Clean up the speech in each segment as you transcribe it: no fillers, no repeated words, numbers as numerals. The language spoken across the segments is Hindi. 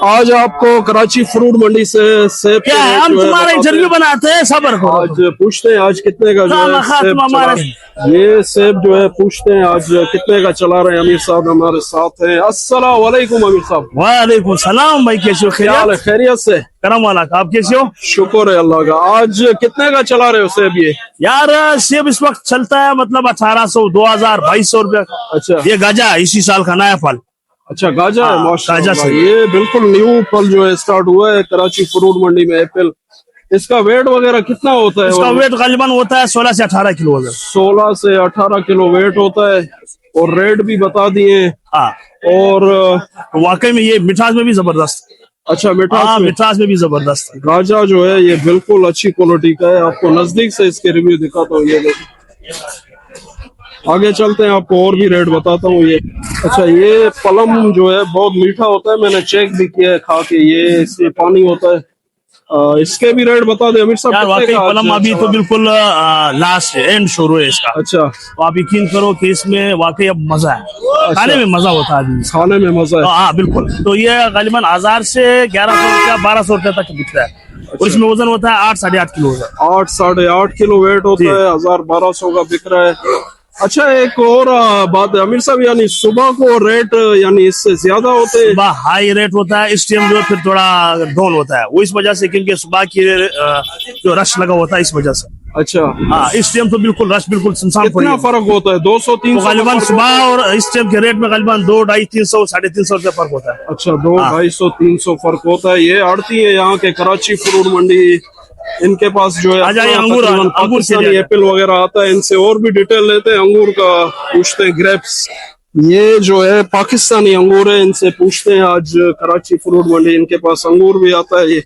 आज आपको कराची फ्रूट मंडी से सेब क्या है, हम तुम्हारा इंटरव्यू बनाते हैं, सब्र करो। आज पूछते हैं आज कितने का जो है सेब चला, ये सेब जो है पूछते हैं आज कितने का चला रहे हैं। अमीर साहब हमारे साथ हैं। अस्सलाम वालेकुम अमीर साहब। वालेकुम सलाम भाई, कैसे हो? खैरियत से? करम वाला, आप कैसे हो? शुक्र है अल्लाह का। आज कितने का चला रहे हो सेब? ये यार सेब इस वक्त चलता है मतलब 1800, 2000, 2200 रुपया। अच्छा, ये गाजा है, इसी साल का नया फल। अच्छा गाजा है, गाजा माशाल्लाह। ये बिल्कुल न्यू फल जो है स्टार्ट हुआ है कराची फ्रूट मंडी में एप्पल। इसका वेट वगैरह कितना होता है? इसका वेट गालिबन होता है 16 से 18 किलो। 16 से 18 किलो वेट होता है और रेट भी बता दिए। हाँ, और वाकई में ये मिठास में भी जबरदस्त। अच्छा, मिठास में भी जबरदस्त। गाजा जो है ये बिल्कुल अच्छी क्वालिटी का है। आपको नजदीक से इसके रिव्यू दिखाता हूँ। ये देखो, आगे चलते हैं, आपको और भी रेट बताता हूँ। ये अच्छा, ये पलम जो है बहुत मीठा होता है, मैंने चेक भी किया है खा के। ये इससे पानी होता है। इसके भी रेट बता दे अमीर साहब। यार वाकई पलम अभी तो बिल्कुल लास्ट एंड शुरू है इसका। अच्छा, तो आप यकीन करो कि इसमें वाकई अब मजा है। खाने में मजा होता है, खाने में मजा है। हाँ बिल्कुल। तो ये गालिबन 1000 से 1100 रुपया 1200 रुपया तक बिकता है। और इसमें वजन होता है 8 साढ़े 8 किलो। 8 साढ़े 8 किलो वेट होता है। 1000-1200 का बिक रहा है। अच्छा, एक और बात है अमीर साहब, यानी सुबह को रेट यानी इससे ज्यादा होते हैं? सुबह हाई रेट होता है, इस टाइम जो फिर थोड़ा डाउन होता है। वो इस वजह से क्योंकि सुबह की जो रश लगा होता है इस वजह से। अच्छा, हाँ, इस टाइम तो बिल्कुल रश बिल्कुल सुनसान। कितना फर्क होता है? 200-300 गालिबन सुबह और इस टाइम के रेट में गालिबन 2, 250, 300, 350 रुपया फर्क होता है। अच्छा, 200-250-300 फर्क होता है। ये आड़ती है यहाँ के कराची फ्रूट मंडी, इनके पास जो है अंगूर पाकिस्तानी एप्पल वगैरह आता है। इनसे और भी डिटेल लेते हैं, अंगूर का पूछते हैं। ग्रेप्स, ये जो है पाकिस्तानी अंगूर है, इनसे पूछते हैं आज कराची फ्रूट मंडी। इनके पास अंगूर भी आता है। ये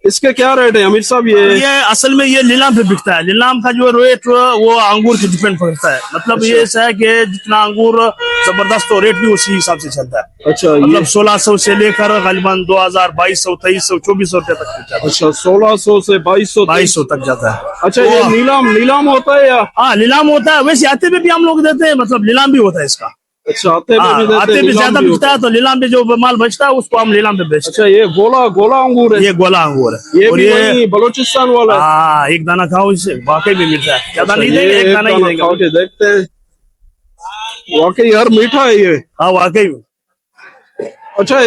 इसके क्या रेट है अमीर साहब? ये असल में ये नीलाम पे बिकता है। नीलाम का जो रेट वो अंगूर पे डिपेंड करता है। मतलब ये ऐसा है कि जितना अंगूर जबरदस्त तो रेट भी उसी हिसाब से चलता है। अच्छा, मतलब 1600 से लेकर गालिबन 2000, 2200, 2300, 2400 रुपये तक जाता है। अच्छा, 1600 से 2200 तक जाता है। अच्छा, ये नीलाम होता है या? हाँ, नीलाम होता है। वैसे आते में भी हम लोग देते हैं, मतलब नीलाम भी होता है इसका। अच्छा, आते भी ज्यादा बिकता है तो नीलाम पे जो माल बचता है उसको हम नीलाम पे बेचते हैं। अच्छा, ये गोला अंगूर है? ये गोला अंगूर है। ये भी वही बलूचिस्तान वाला है? हाँ, एक दाना खाओ, इससे वाकई में मीठा है। ज्यादा नहीं देंगे, एक दाना ही देंगे। खा के देखते हैं। वाकई यार मीठा है ये। हाँ वाकई में। अच्छा,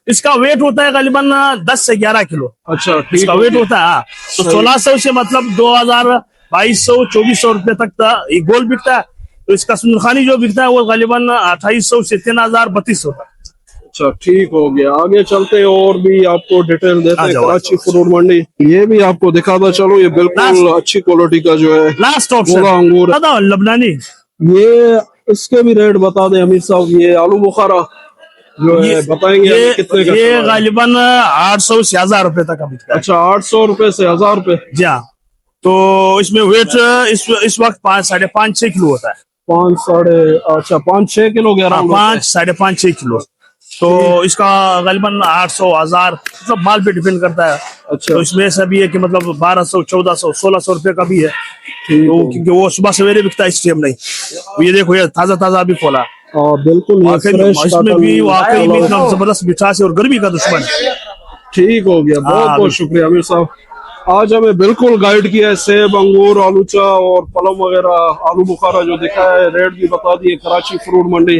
इसका वेट होता है गालिबन 10 से 11 किलो। अच्छा, इसका वेट होता है। तो 1600 से मतलब 2000, 2200, 2400 रुपये तक ये गोल बिकता है। तो इसका सुनखानी जो बिकता है वो गालिबन 2800 से 3000, 3200 तक। अच्छा, ठीक हो गया। आगे चलते हैं और भी आपको डिटेल देते हैं कराची फ्रूट मंडी। ये भी आपको दिखाता चलो, ये बिल्कुल अच्छी क्वालिटी का जो है लास्ट ऑप्शन अंगूर लबनानी। ये इसके भी रेट बता दें अमीर साहब। ये आलू बुखारा जो है बताएंगे कितने का? ये गालिबन 800 से 1000 रुपए तक बिकता है। अच्छा, 800 रुपए से 1000 रुपए। जी हाँ। तो इसमें वेट इस वक्त 5, 5.5, 6 किलो होता है। 5-6 किलो, 5, 5.5, 6 किलो। तो इसका गालिबन 800, 1000 मतलब माल पे डिपेंड करता है। अच्छा, तो इसमें ऐसा भी है कि मतलब 1200, 1400, 1600 रुपए का भी है। तो क्योंकि वो सुबह सवेरे बिकता है, इस टाइम नहीं। ये देखो, ये ताजा अभी खोला। बिल्कुल इसमें भी वाकई में इतना जबरदस्त मिठास है और गर्मी का दुश्मन है। ठीक हो गया, बहुत बहुत शुक्रिया अमीर साहब। आज हमें बिल्कुल गाइड किया है। सेब, अंगूर, आलूचा और पलम वगैरह, आलू बुखारा जो दिखा है, रेट भी बता दिए कराची फ्रूट मंडी।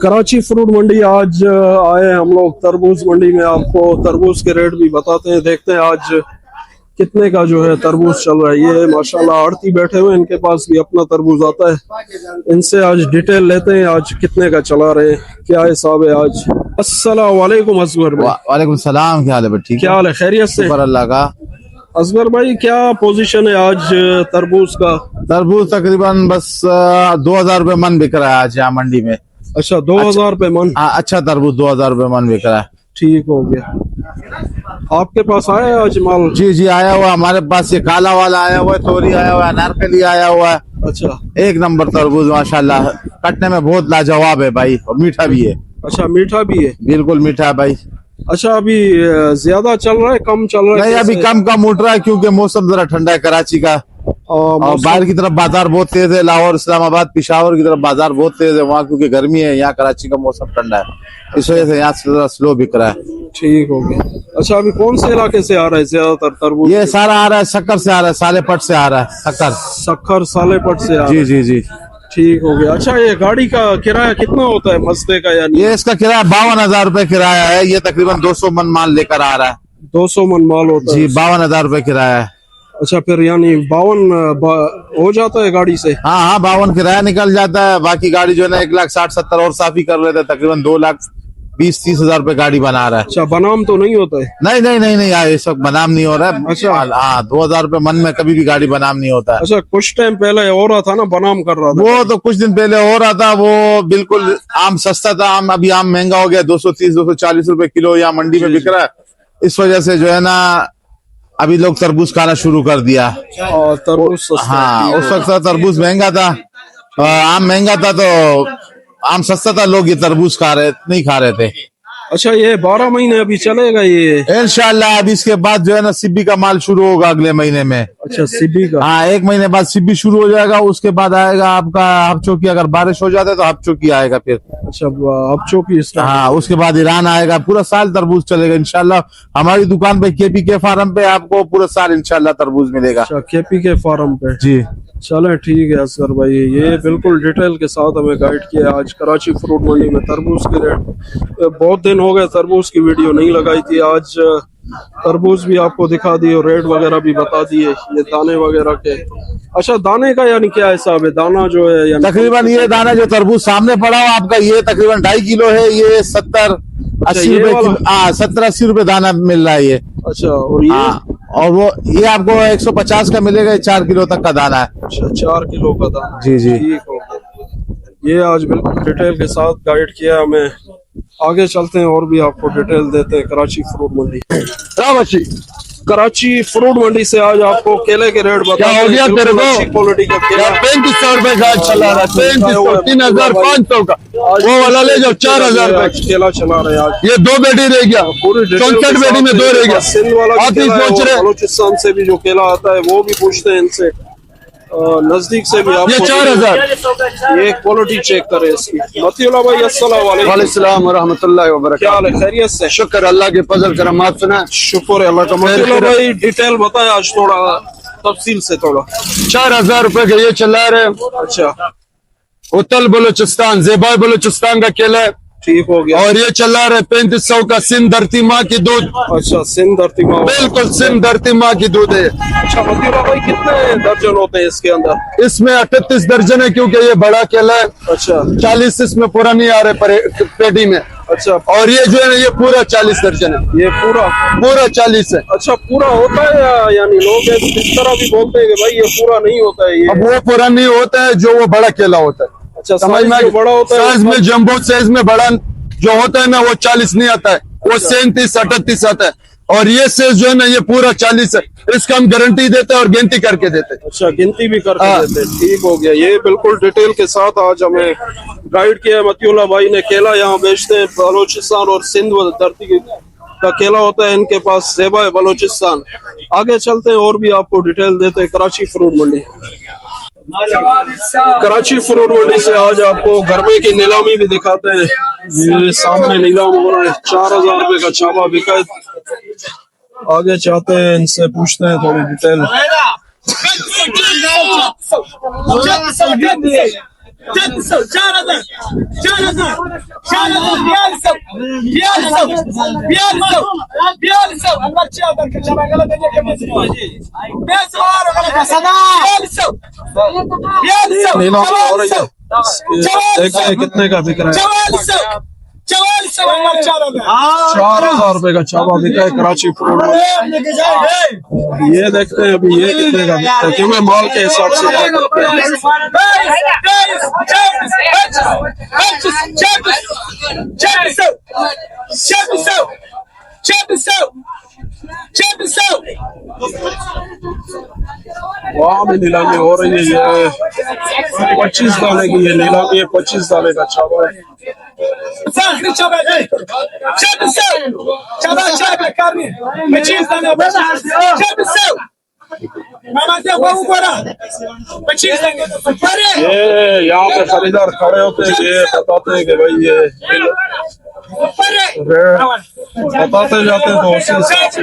कराची फ्रूट मंडी आज आए हम लोग तरबूज मंडी में। आपको तरबूज के रेट भी बताते हैं, देखते हैं आज कितने का जो है तरबूज चल रहा है। ये माशाल्लाह आड़ती बैठे हुए, इनके पास भी अपना तरबूज आता है। इनसे आज डिटेल लेते हैं, आज कितने का चला रहे हैं, क्या हिसाब है आज। अस्सलाम वालेकुम असगर भाई। वालेकुम सलाम, क्या हाल है? ठीक, क्या हाल है? खैरियत से? शुक्र अल्लाह का। असगर भाई, क्या पोजीशन है आज तरबूज का? तरबूज तकरीबन बस 2000 रुपए मन बिक रहा है आज यहाँ मंडी में। अच्छा, 2000 रुपए मन? हाँ, अच्छा तरबूज 2000 रुपए मन बिक रहा है। ठीक हो गया। आपके पास आया है आज माल? जी आया हुआ हमारे पास। ये काला वाला आया हुआ है, तोरी आया हुआ है, अनारकली आया हुआ है। अच्छा, एक नंबर तरबूज माशाल्लाह, कटने में बहुत लाजवाब है भाई, और मीठा भी है। अच्छा, मीठा भी है? बिल्कुल मीठा है भाई। अच्छा, अभी ज्यादा चल रहा है, कम चल रहा है? नहीं, अभी कम उठ रहा है क्योंकि मौसम जरा ठंडा है कराची का। और बाहर की तरफ बाजार बहुत तेज है, लाहौर, इस्लामाबाद, पिशावर की तरफ बाजार बहुत तेज है वहाँ, क्योंकि गर्मी है। यहाँ कराची का मौसम ठंडा है, इस वजह से यहाँ थोड़ा स्लो बिक रहा है। ठीक हो गया। अच्छा, अभी कौन से इलाके से आ रहा है ज्यादातर तरबूज? ये सारा आ रहा है सक्कर से, आ रहा है सालेपट से, आ रहा है सक्कर। सक्खर सालेपट से आ रहा जी है। जी जी। ठीक हो गया। अच्छा, ये गाड़ी का किराया कितना होता है मस्ते का? यानी ये इसका किराया 52,000 रुपए किराया है। ये तकरीबन 200 मन माल लेकर आ रहा है। 200 मन माल होता जी, है। 52,000 रुपए किराया है। अच्छा, फिर यानी 52 हो जाता है गाड़ी से? हाँ हाँ, 52 किराया निकल जाता है। बाकी गाड़ी जो है ना 1,60,70 और साफी कर लेते हैं, तकरीबन 2,20,30,000 रुपए गाड़ी बना रहा है। अच्छा, बनाम तो नहीं होता है? नहीं नहीं नहीं नहीं यार, ये सब बनाम नहीं हो रहा है। अच्छा। हाँ, 2,000 रुपए मन में कभी भी गाड़ी बनाम नहीं होता है। अच्छा, कुछ टाइम पहले हो रहा था ना, बनाम कर रहा था। वो तो कुछ दिन पहले हो रहा था, वो बिल्कुल आम सस्ता था। आम अभी आम महंगा हो गया, 230-240 रुपए किलो यहाँ मंडी में बिक रहा है। इस वजह से जो है ना अभी लोग तरबूज खाना शुरू कर दिया। और तरबूज सस्ता है। हाँ, उस वक्त तरबूज महंगा था, आम महंगा था, तो आम सस्ता था, लोग ये तरबूज नहीं खा रहे थे। अच्छा, ये 12 महीने अभी चलेगा ये? इंशाल्लाह अभी इसके बाद जो है ना सिब्बी का माल शुरू होगा अगले महीने में। अच्छा, सिब्बी का? हाँ, 1 महीने बाद सिब्बी शुरू हो जाएगा। उसके बाद आएगा आपका हपचोकी। अगर बारिश हो जाता है तो हपचोकी आएगा फिर। अच्छा, अब चौकी स्टार्ट। हाँ, उसके बाद ईरान आएगा। पूरा साल तरबूज चलेगा इंशाल्लाह। हमारी दुकान पे KPK फार्म पे आपको पूरा साल इंशाल्लाह तरबूज मिलेगा। अच्छा, KPK फार्म पे। जी, चले ठीक है असगर भाई, ये बिल्कुल डिटेल के साथ हमें गाइड किया आज कराची फ्रूट मंडी में तरबूज के रेट। बहुत दिन हो गए तरबूज की वीडियो नहीं लगाई थी, आज तरबूज भी आपको दिखा दिए और रेट वगैरह भी बता दिए, ये दाने वगैरह के। अच्छा, दाने का यानी क्या हिसाब है? दाना जो है यानी तकरीबन ये दाना जो तरबूज सामने पड़ा हो आपका, ये तकरीबन 2.5 किलो है। ये 70-80 ये रुपए वाला? किलो। हाँ, 70-80 रुपए दाना मिल रहा है ये। अच्छा, और ये? हाँ, और वो ये आपको 150 का मिलेगा। ये 4 किलो तक का दाना है। अच्छा, 4 किलो का दाना। जी जी। ठीक हो गया। ये आज बिल्कुल डिटेल के साथ गाइड किया हमें। आगे चलते हैं और भी आपको डिटेल देते हैं कराची फ्रूट मंडी। कराची फ्रूट मंडी से आज आपको केले के रेट बता हो गया तेरे को? अच्छी क्वालिटी का केला 3500 रुपए का चला रहा है, 3500, 3,500 का। वो वाला ले जाओ 4,000 आज रुपए। केला चला रहे हैं आज। ये 2 बेटी रह गया, पूरी डिटेल के 64 बेटी में साथ 2 रह गया। सिंध वाला भी आप ही केला है सोच और रहे बलूचिस्तान से भी जो केला आता है वो भी पूछते हैं इनसे। नजदीक से भी ये आपको 4,000। ये क्वालिटी चेक करें इसकी। मतीउल्लाह भाई अस्सलाम वालेकुम। वालेकुम रहमतुल्लाहि व क्या बरकातहू। हाल है? खैरियत से? शुक्र अल्लाह के फजल करम। आप सुना? शुक्र है अल्लाह का। मतीउल्लाह भाई डिटेल बताए आज थोड़ा तफसील से थोड़ा। 4,000 रुपए का ये चला रहे हैं। अच्छा, उत्तर बलूचिस्तान, जेबा बलूचिस्तान का केला है। ठीक हो गया। और ये चला रहे 3500 का सिंध धरती माँ की दूध। अच्छा, सिंध धरती माँ। बिल्कुल सिंध धरती माँ की दूध है। अच्छा, मतीउल्लाह भाई कितने दर्जन होते हैं इसके अंदर? इसमें 38 दर्जन है, क्योंकि ये बड़ा केला है। अच्छा 40 इसमें पूरा नहीं आ रहे पेटी में। अच्छा, और ये जो है ना ये पूरा 40 दर्जन है, ये पूरा? पूरा 40 है। अच्छा, पूरा होता है या यानी लोग इस तरह भी बोलते हैं कि भाई ये पूरा नहीं होता है ये? अब वो पूरा नहीं होता है, जो वो बड़ा केला होता है। अच्छा, समझ साइज में जो बड़ा होता है साइज में, उसका- जम्बो साइज में बड़ा जो होता है ना वो 40 नहीं आता है, वो 37-38 आता है। और ये साइज जो है ना ये पूरा 40 है। इसका हम गारंटी देते हैं और गिनती करके देते हैं। अच्छा, गिनती भी करके हाँ। देते हैं। ठीक हो गया। ये बिल्कुल डिटेल के साथ आज हमें गाइड किया है मतीउल्लाह भाई ने। केला यहाँ बेचते हैं, बलूचिस्तान और सिंध धरती का केला होता है इनके पास, ज़ेबा है बलूचिस्तान। आगे चलते हैं और भी आपको डिटेल देते हैं कराची फ्रूट मंडी। कराची फ्रूट मंडी से आज आपको गरमे की नीलामी भी दिखाते हैं। ये सामने नीलाम हो रहा है, 4,000 रुपए का छापा बिका है। आगे चाहते हैं इनसे पूछते हैं थोड़ी डिटेल। नीलाम हो रही है, देखते हैं कितने का बिक रहा है। 4,000 रुपए का छापा बिका है कराची फ्रूट में। ये देखते हैं अभी ये कितने का बिकता है, क्योंकि माल के हिसाब से तय करते हैं। वहाँ भी नीलामी हो रही है। ये 25 दाने की ये नीलामी है, 25 दाने का छापा है। ये यहाँ पे खरीदार खड़े होते हैं, ये बताते हैं कि भाई ये रेट बताते जाते हैं, तो उसी हिसाब से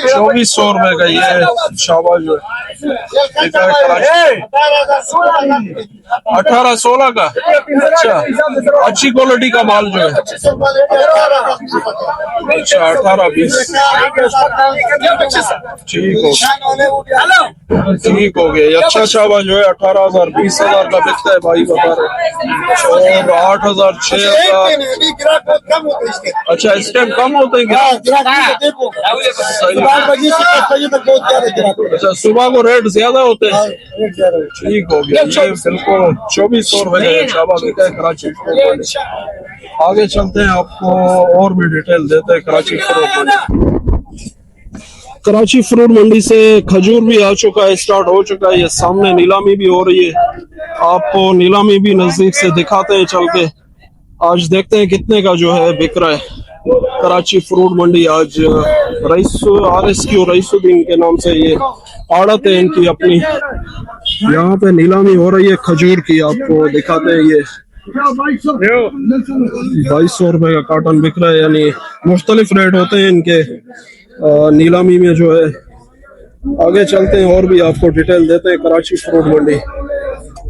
2400 रुपए का ये शाबाश जो है 18-16 का। अच्छा, अच्छी क्वालिटी का माल जो है। अच्छा, 18-20 ठीक हो ठीक हो गया। अच्छा शाबाश जो है 18,000-20,000 का बिकता है भाई बता रहे, और 8,000 6,000। अच्छा, इस टाइम कम होते हैं क्या? अच्छा, सुबह को रेट ज्यादा होते हैं। ठीक हो गया, ये बिल्कुल 2400 रुपए का चावल बिका है कराची फ्रूट मंडी। आगे चलते हैं, आपको और भी डिटेल देते हैं कराची फ्रूट मंडी। कराची फ्रूट मंडी से खजूर भी आ चुका है, स्टार्ट हो चुका है। ये सामने नीलामी भी हो रही है, आपको नीलामी भी नजदीक से दिखाते हैं चल के। आज देखते हैं कितने का जो है बिक रहा है कराची फ्रूट मंडी। आज RSQ रईसुद्दीन के नाम से ये आड़त है इनकी अपनी। यहाँ पे नीलामी हो रही है खजूर की, आपको दिखाते हैं। ये 2200 रुपए का कार्टन बिक रहा है, यानी मुख्तलिफ रेट होते हैं इनके नीलामी में जो है। आगे चलते हैं और भी आपको डिटेल देते हैं कराची फ्रूट मंडी।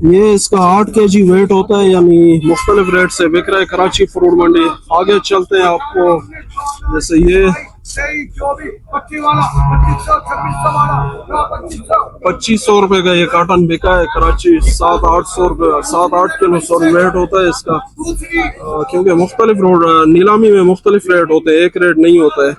ये इसका 8 kg वेट होता है, यानी मुख्तलिफ रेट से बिक रहा है कराची फ्रूट मंडी। आगे चलते हैं, आपको जैसे ये 2500 रुपए का ये कार्टन बिका है कराची। 700-800 रुपए 7-8 किलो सॉरी वेट होता है इसका, क्योंकि मुख्तलिफ नीलामी में मुख्तलिफ रेट होते हैं, एक रेट नहीं होता है।